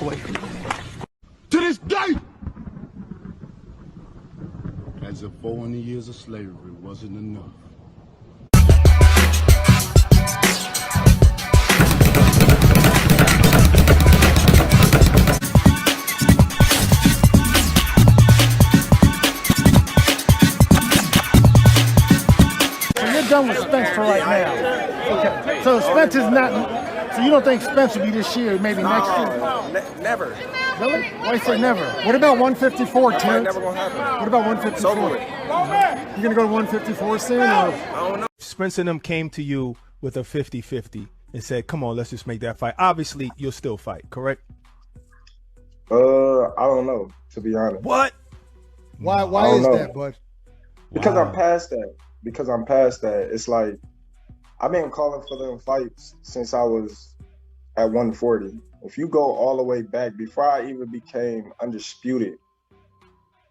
walk away. To this day! As if 400 years of slavery wasn't enough. You're done with Spence for right now. Okay. So Spence is not. So you don't think Spence will be this year? Maybe next year. Never. Really? Why say never? What about 154, Terrence? Never gonna happen. What about 154? You gonna go to 154 soon? Or? I don't know. Spence and them came to you with a 50-50 and said, "Come on, let's just make that fight." Obviously, you'll still fight, correct? I don't know, to be honest. What? Why is that, bud? Because I'm past that. It's like I've been calling for them fights since I was at 140. If you go all the way back, before I even became undisputed,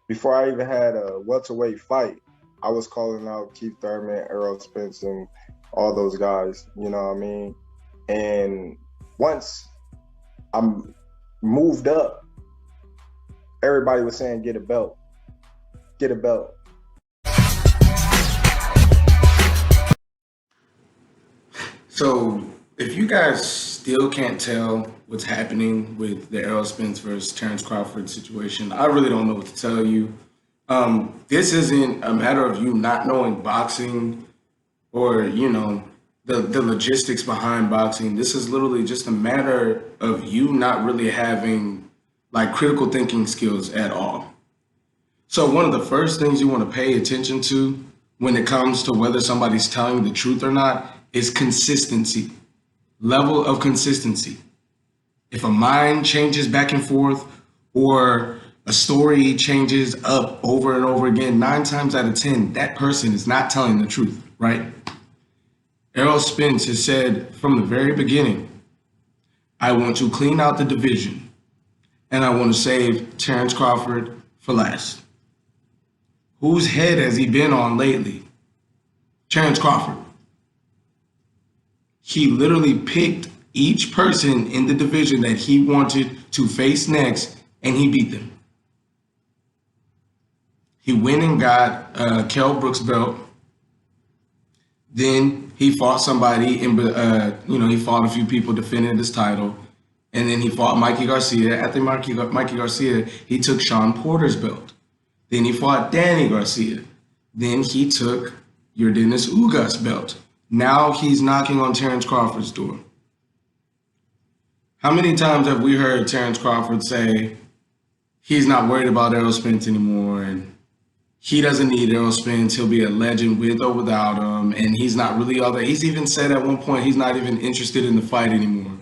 before I even had a welterweight fight, I was calling out Keith Thurman, Errol Spence, and all those guys, you know what I mean? And once I'm moved up, everybody was saying, get a belt. Get a belt. So if you guys still can't tell what's happening with the Errol Spence versus Terence Crawford situation, I really don't know what to tell you. This isn't a matter of you not knowing boxing or, the logistics behind boxing. This is literally just a matter of you not really having like critical thinking skills at all. So one of the first things you want to pay attention to when it comes to whether somebody's telling you the truth or not is consistency, level of consistency. If a mind changes back and forth or a story changes up over and over again, 9 times out of 10, that person is not telling the truth, right? Errol Spence has said from the very beginning, I want to clean out the division and I want to save Terence Crawford for last. Whose head has he been on lately? Terence Crawford. He literally picked each person in the division that he wanted to face next, and he beat them. He went and got Kell Brook's belt. Then he fought somebody, he fought a few people defending his title. And then he fought Mikey Garcia. After Mikey Garcia, he took Sean Porter's belt. Then he fought Danny Garcia. Then he took Yordenis Ugas' belt. Now he's knocking on Terence Crawford's door. How many times have we heard Terence Crawford say he's not worried about Errol Spence anymore and he doesn't need Errol Spence, he'll be a legend with or without him, and he's not really all that. He's even said at one point he's not even interested in the fight anymore.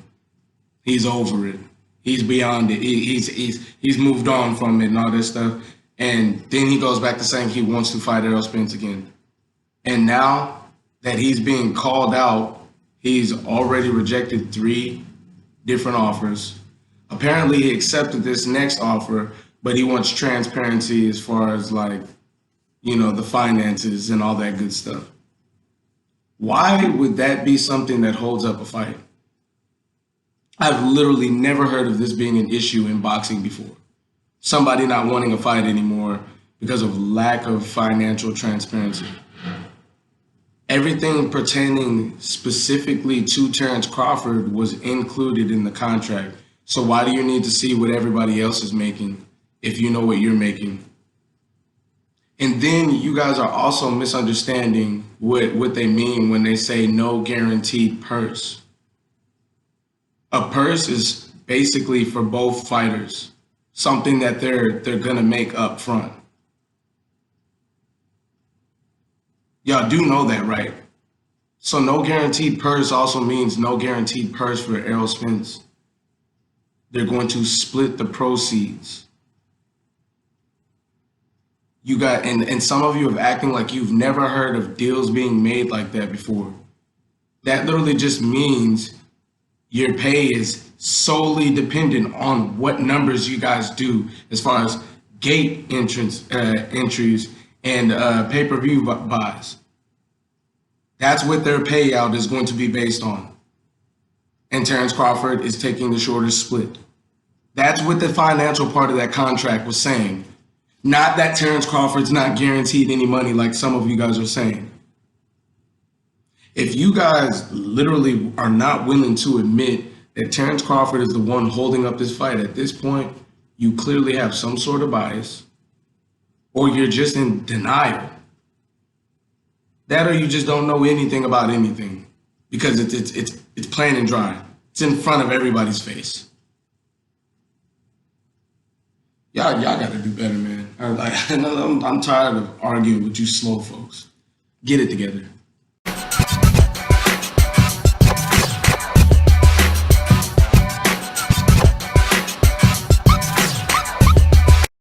He's over it. He's beyond it. He's moved on from it and all this stuff. And then he goes back to saying he wants to fight Errol Spence again. And now that he's being called out, he's already rejected 3 different offers. Apparently he accepted this next offer, but he wants transparency as far as the finances and all that good stuff. Why would that be something that holds up a fight? I've literally never heard of this being an issue in boxing before. Somebody not wanting a fight anymore because of lack of financial transparency. Everything pertaining specifically to Terence Crawford was included in the contract. So why do you need to see what everybody else is making if you know what you're making? And then you guys are also misunderstanding what they mean when they say no guaranteed purse. A purse is basically for both fighters, something that they're gonna make up front. Y'all do know that, right? So no guaranteed purse also means no guaranteed purse for Errol Spence. They're going to split the proceeds. You got, and some of you are acting like you've never heard of deals being made like that before. That literally just means your pay is solely dependent on what numbers you guys do as far as gate entries and pay-per-view buys. That's what their payout is going to be based on. And Terence Crawford is taking the shortest split. That's what the financial part of that contract was saying. Not that Terence Crawford's not guaranteed any money like some of you guys are saying. If you guys literally are not willing to admit that Terence Crawford is the one holding up this fight at this point, you clearly have some sort of bias, or you're just in denial. That, or you just don't know anything about anything, because it's plain and dry. It's in front of everybody's face. Y'all got to do better, man. I'm tired of arguing with you slow folks. Get it together.